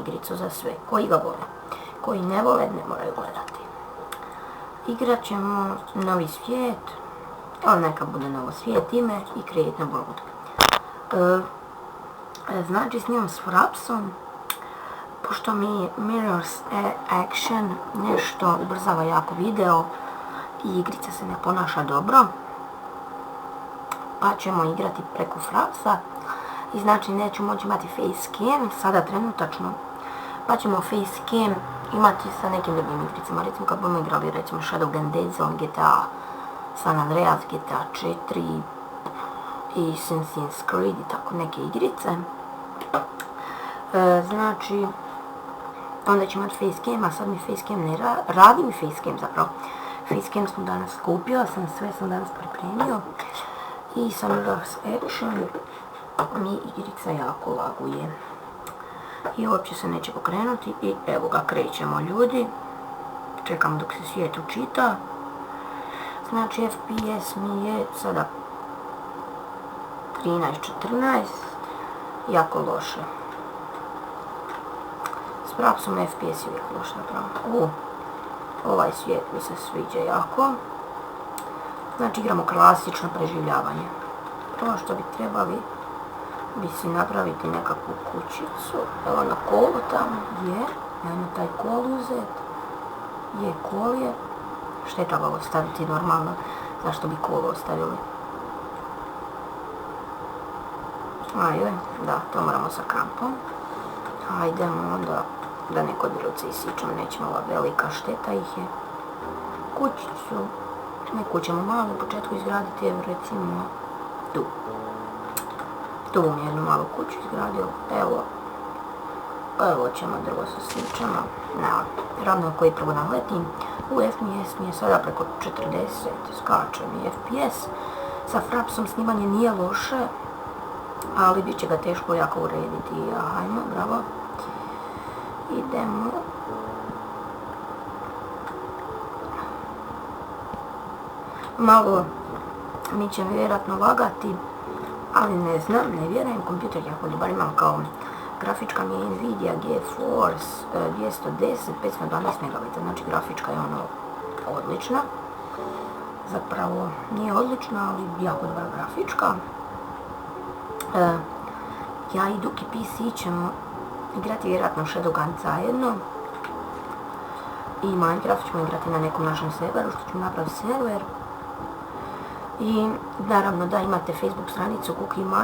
igricu za sve, koji ga vole. Koji ne vole, ne moraju gledati. Igrat ćemo novi svijet, ali neka bude novo svijet ime i create neighborhood. Znači snimam s Frapsom, pošto mi Mirror's Action nešto ubrzava jako video i igrica se ne ponaša dobro, pa ćemo igrati preko Frapsa i znači neću moći imati facecam sada trenutačno, pa ćemo facecam imati sa nekim drugim igricama, recimo kad budemo igrali recimo Shadow and Dead Zone, GTA San Andreas, GTA 4 i Assassin's Creed i tako neke igrice. Znači onda ću imati facecam, a sad mi facecam ne radi mi facecam zapravo. Facecam sam danas kupio, sve sam danas pripremio i sa Mirror's Action mi igrica jako laguje i uopće se neće pokrenuti i evo ga, krećemo ljudi, čekamo dok se svijet učita. Znači FPS mi je sada 13-14, jako loše. S Frapsom FPS je uvijek loše napravo. Ovaj svijet mi se sviđa jako. Znači igramo klasično preživljavanje. Prvo što bi trebali bi si napraviti nekakvu kućicu. Evo na kolu tamo je. Ajmo taj kol uzet. Je, kol je. Što je trebalo ostaviti normalno? Zašto bi kolu ostavili? Ajde, da, to moramo sa kampom. Hajdemo onda da neko druce isičemo, nećemo, ova velika šteta ih je. Kućicu, neku ćemo malo u početku izgraditi, evo recimo tu. Tu bom jednu malu kuću izgradio, evo ćemo drvo sa sičama, ravno koji prvo naletim. FPS mi je sada preko 40, skače mi FPS. Sa Frapsom snimanje nije loše, ali bit će ga teško jako urediti. Ajmo, bravo. Idemo. Malo mi će vjerojatno lagati, ali ne znam, ne vjerujem, kompjuter jako dobar imam, kao grafička mi je Nvidia GeForce 210 512 MB, znači grafička je ono odlična. Zapravo nije odlična, ali jako dobra grafička. Ja i Duki PC ćemo igrati vjerojatno Shadowgun zajedno i Minecraft ćemo igrati na nekom našem serveru, što ćemo napraviti server. I naravno da imate Facebook stranicu Cookie